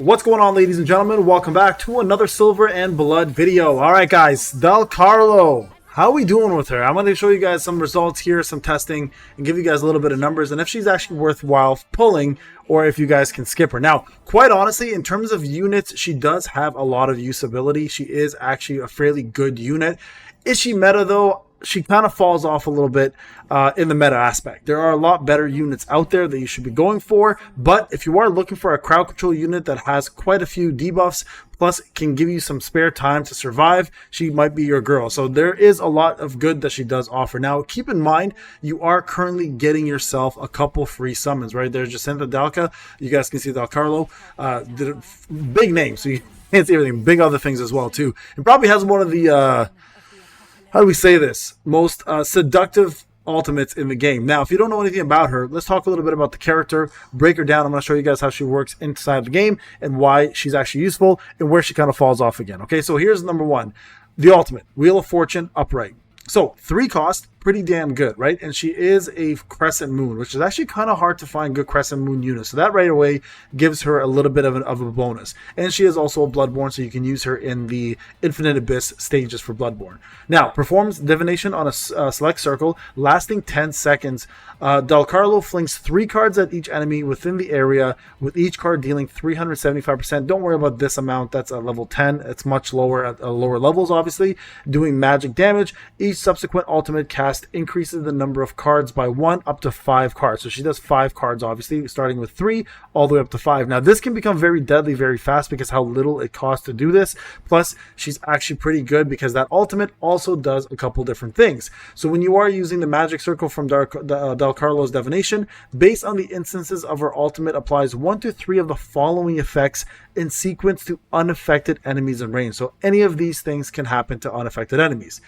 What's going on, ladies and gentlemen? Welcome back to another Silver and Blood video. Alright guys, Dal Carlo. How are we doing with her? I'm going to show you guys some results here, some testing, and give you guys a little bit of numbers, and if she's actually worthwhile pulling, or if you guys can skip her. Now, quite honestly, in terms of units, she does have a lot of usability. She is actually a fairly good unit. Is she meta though? She kind of falls off a little bit in the meta aspect. There are a lot better units out there that you should be going for, but if you are looking for a crowd control unit that has quite a few debuffs, plus can give you some spare time to survive, she might be your girl. So there is a lot of good that she does offer. Now, keep in mind, you are currently getting yourself a couple free summons, right? There's Jacinta Dalca. You guys can see Dal Carlo. Big name, so you can't see everything. Big other things as well, too. It probably has one of the... how do we say this? Most seductive ultimates in the game. Now, if you don't know anything about her, let's talk a little bit about the character, break her down. I'm going to show you guys how she works inside the game and why she's actually useful and where she kind of falls off again. Okay, so here's number one, the ultimate, Wheel of Fortune upright. So 3 cost, pretty damn good, right? And she is a crescent moon, which is actually kind of hard to find good crescent moon units. So that right away gives her a little bit of a bonus. And she is also a Bloodborne, so you can use her in the Infinite Abyss stages for Bloodborne. Now, performs divination on a select circle, lasting 10 seconds. Dal Carlo flings 3 cards at each enemy within the area, with each card dealing 375%. Don't worry about this amount. That's at level 10. It's much lower at lower levels, obviously. Doing magic damage. Each subsequent ultimate cast increases the number of cards by 1 up to 5 cards. So she does 5 cards, obviously, starting with 3 all the way up to 5. Now, this can become very deadly very fast because how little it costs to do this. Plus, she's actually pretty good because that ultimate also does a couple different things. So when you are using the magic circle from Dal Carlo's divination, based on the instances of her ultimate, applies 1 to 3 of the following effects in sequence to unaffected enemies in range. So any of these things can happen to unaffected enemies.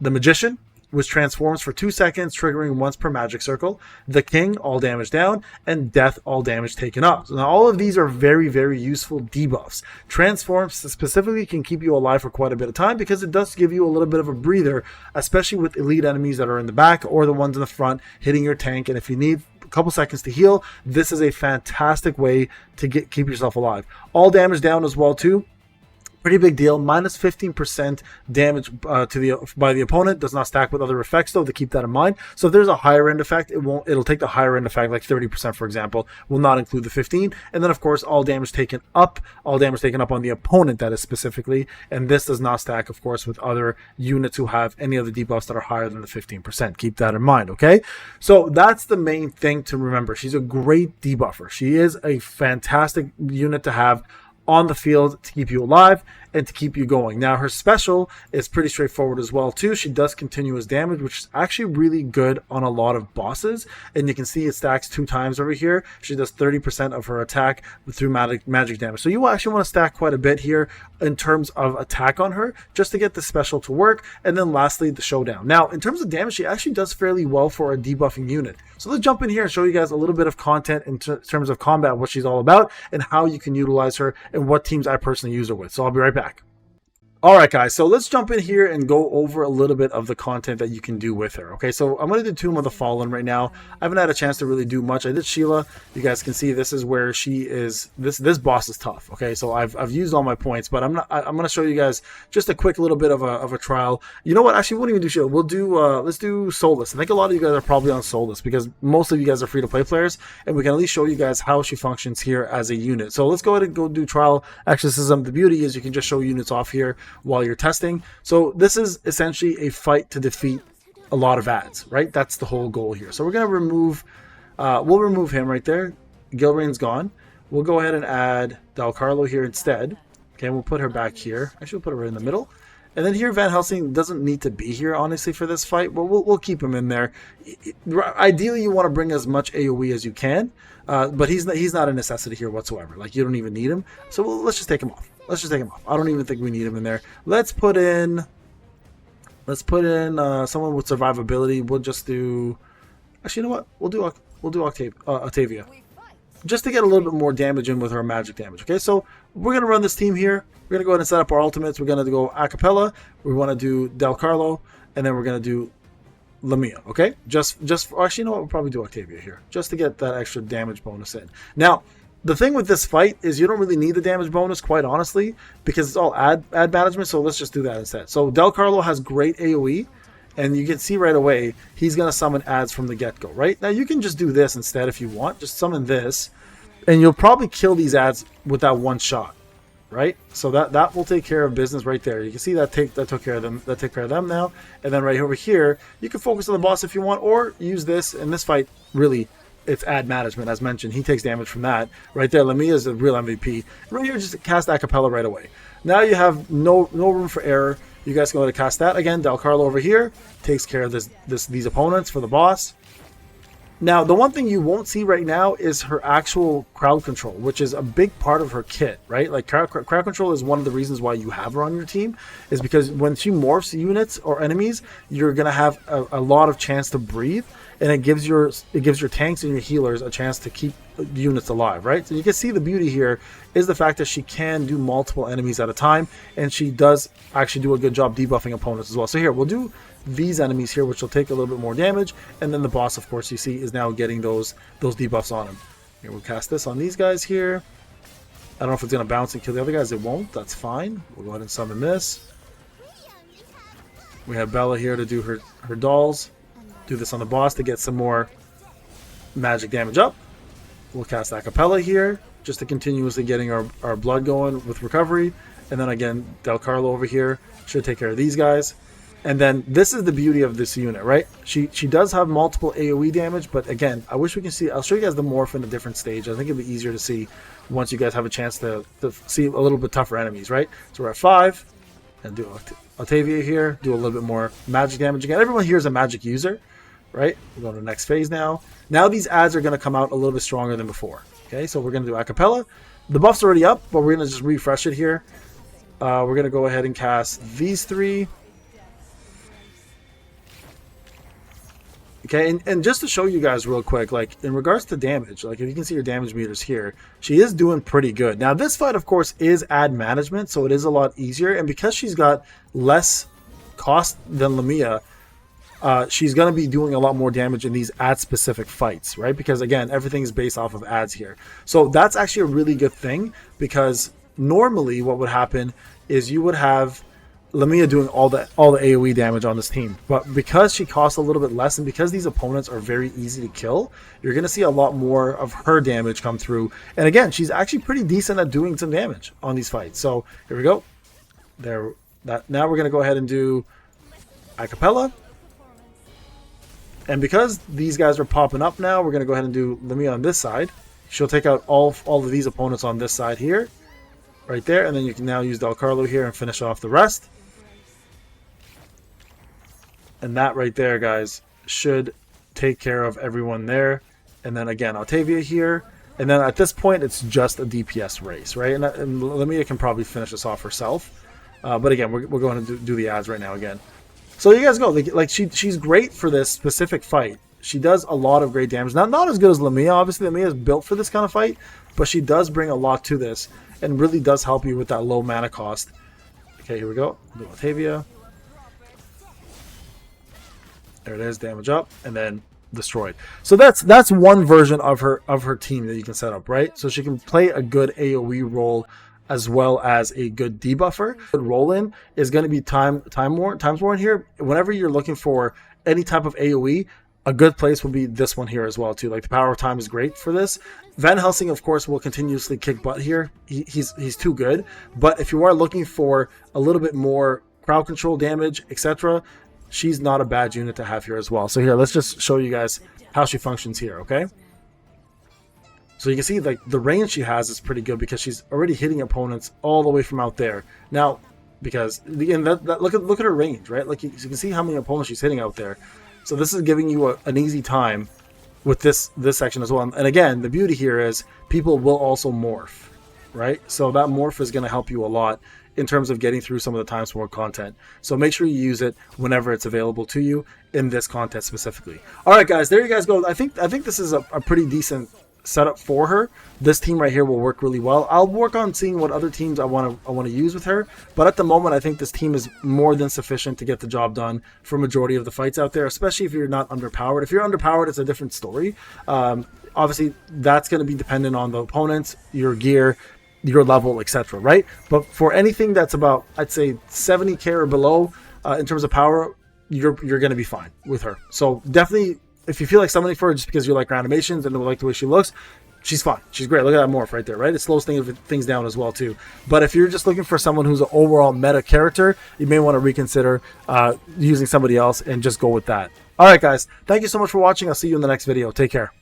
The Magician, which transforms for 2 seconds, triggering once per magic circle. The King, all damage down, and Death, all damage taken up. So now all of these are very, very useful debuffs. Transforms specifically can keep you alive for quite a bit of time because it does give you a little bit of a breather, especially with elite enemies that are in the back or the ones in the front hitting your tank. And if you need a couple seconds to heal, this is a fantastic way to keep yourself alive. All damage down as well too. Pretty big deal. Minus 15% damage by the opponent. Does not stack with other effects though, to keep that in mind. So if there's a higher end effect, it'll take the higher end effect, like 30% for example, will not include the 15. And then of course all damage taken up on the opponent, that is specifically. And this does not stack of course with other units who have any other debuffs that are higher than the 15%. Keep that in mind, okay? So that's the main thing to remember. She's a great debuffer. She is a fantastic unit to have on the field to keep you alive and to keep you going. Now, her special is pretty straightforward as well too. She does continuous damage, which is actually really good on a lot of bosses, and you can see it stacks 2 times over here. She does 30% of her attack through magic damage, so you actually want to stack quite a bit here in terms of attack on her just to get the special to work. And then lastly, the showdown. Now, in terms of damage, she actually does fairly well for a debuffing unit. So let's jump in here and show you guys a little bit of content in terms of combat, what she's all about and how you can utilize her and what teams I personally use her with. So I'll be right back. Alright guys, so let's jump in here and go over a little bit of the content that you can do with her. Okay, so I'm going to do Tomb of the Fallen right now. I haven't had a chance to really do much. I did Sheila. You guys can see this is where she is. This boss is tough. Okay, so I've used all my points, but I'm going to show you guys just a quick little bit of a trial. You know what? Actually, we won't even do Sheila. We'll do let's do Soulless. I think a lot of you guys are probably on Soulless because most of you guys are free to play players, and we can at least show you guys how she functions here as a unit. So let's go ahead and go do Trial Exorcism. The beauty is you can just show units off here while you're testing. So this is essentially a fight to defeat a lot of ads, right? That's the whole goal here. So we're going to remove, we'll remove him right there. Gilrain's gone. We'll go ahead and add Dal Carlo here instead. Okay, we'll put her back here. Actually, we'll put her right in the middle. And then here, Van Helsing doesn't need to be here, honestly, for this fight, but we'll keep him in there. Ideally, you want to bring as much AoE as you can, but he's not a necessity here whatsoever. Like, you don't even need him. So let's just take him off. I don't even think we need him in there. Let's put in someone with survivability. We'll just do. Actually, you know what? We'll do Octavia, just to get a little bit more damage in with her magic damage. Okay, so we're gonna run this team here. We're gonna go ahead and set up our ultimates. We're gonna go a cappella. We want to do Dal Carlo, and then we're gonna do Lamia. Okay, just actually, you know what? We'll probably do Octavia here, just to get that extra damage bonus in. Now, The thing with this fight is you don't really need the damage bonus, quite honestly, because it's all ad management, so let's just do that instead. So Dal Carlo has great AoE, and you can see right away he's going to summon ads from the get-go, right? Now you can just do this instead if you want, just summon this, and you'll probably kill these ads with that one shot, right? So that will take care of business right there. You can see that took care of them. That took care of them now. And then right over here, you can focus on the boss if you want, or use this. In this fight, really, it's ad management, as mentioned. He takes damage from that. Right there, Lamia is the real MVP. Right here, just cast Acapella right away. Now you have no room for error. You guys can go to cast that again. Dal Carlo over here takes care of these opponents for the boss. Now, the one thing you won't see right now is her actual crowd control, which is a big part of her kit, right? Like, crowd control is one of the reasons why you have her on your team, is because when she morphs units or enemies, you're going to have a lot of chance to breathe, and it gives your tanks and your healers a chance to keep units alive, right? So you can see the beauty here is the fact that she can do multiple enemies at a time, and she does actually do a good job debuffing opponents as well. So here, we'll do these enemies here, which will take a little bit more damage, and then the boss, of course, you see is now getting those debuffs on him. Here, we'll cast this on these guys here. I don't know if it's going to bounce and kill the other guys. It won't. That's fine. We'll go ahead and summon this. We have Bella here to do her dolls. Do this on the boss to get some more magic damage up. We'll cast Acapella here just to continuously getting our blood going with recovery. And then again, Dal Carlo over here should take care of these guys. And then this is the beauty of this unit, right? She does have multiple AoE damage, but again, I wish we can see. I'll show you guys the morph in a different stage. I think it'll be easier to see once you guys have a chance to see a little bit tougher enemies, right? So we're at 5, and do Octavia here, do a little bit more magic damage again. Everyone here is a magic user, right? We're going to the next phase now. Now these ads are going to come out a little bit stronger than before. Okay, so we're going to do Acapella. The buff's already up, but we're going to just refresh it here. We're going to go ahead and cast these 3. Okay, and just to show you guys real quick, like in regards to damage, like if you can see your damage meters here, she is doing pretty good. Now this fight, of course, is ad management, so it is a lot easier. And because she's got less cost than Lamia, she's going to be doing a lot more damage in these ad-specific fights, right? Because again, everything is based off of ads here. So that's actually a really good thing, because normally what would happen is you would have Lamia doing all the AoE damage on this team, but because she costs a little bit less and because these opponents are very easy to kill, you're going to see a lot more of her damage come through. And again, she's actually pretty decent at doing some damage on these fights. So here we go. Now we're going to go ahead and do Acapella. And because these guys are popping up now, we're going to go ahead and do Lamia on this side. She'll take out all of these opponents on this side here, right there, and then you can now use Dal Carlo here and finish off the rest. And that right there, guys, should take care of everyone there. And then again, Octavia here. And then at this point, it's just a DPS race, right? And Lamia can probably finish this off herself. But again, we're going to do the ads right now again. So you guys go. Like she's great for this specific fight. She does a lot of great damage. Not as good as Lamia. Obviously, Lamia is built for this kind of fight. But she does bring a lot to this and really does help you with that low mana cost. Okay, here we go. Do Octavia. There it is, damage up, and then destroyed. So that's one version of her team that you can set up, right? So she can play a good AoE role as well as a good debuffer. Good roll in is going to be times more in here. Whenever you're looking for any type of AoE, a good place will be this one here as well too. Like the power of time is great for this. Van Helsing, of course, will continuously kick butt here. He's too good. But if you are looking for a little bit more crowd control damage, etc., she's not a bad unit to have here as well. So here, let's just show you guys how she functions here, okay? So you can see like the range she has is pretty good because she's already hitting opponents all the way from out there. Now, because again, look at her range, right? Like you can see how many opponents she's hitting out there. So this is giving you an easy time with this section as well. And again, the beauty here is people will also morph, right? So that morph is going to help you a lot in terms of getting through some of the times more content. So make sure you use it whenever it's available to you in this content specifically. All right, guys, there you guys go. I think this is a pretty decent setup for her. This team right here will work really well. I'll work on seeing what other teams I want to use with her, but at the moment I think this team is more than sufficient to get the job done for majority of the fights out there, especially if you're not underpowered. If you're underpowered, it's a different story. Obviously, that's going to be dependent on the opponents, your gear, your level, etc. Right? But for anything that's about, I'd say 70k or below in terms of power, you're going to be fine with her. So definitely, if you feel like summoning for her just because you like her animations and you like the way she looks, she's fine. She's great. Look at that morph right there, right? It slows things down as well too. But if you're just looking for someone who's an overall meta character, you may want to reconsider using somebody else and just go with that. All right, guys. Thank you so much for watching. I'll see you in the next video. Take care.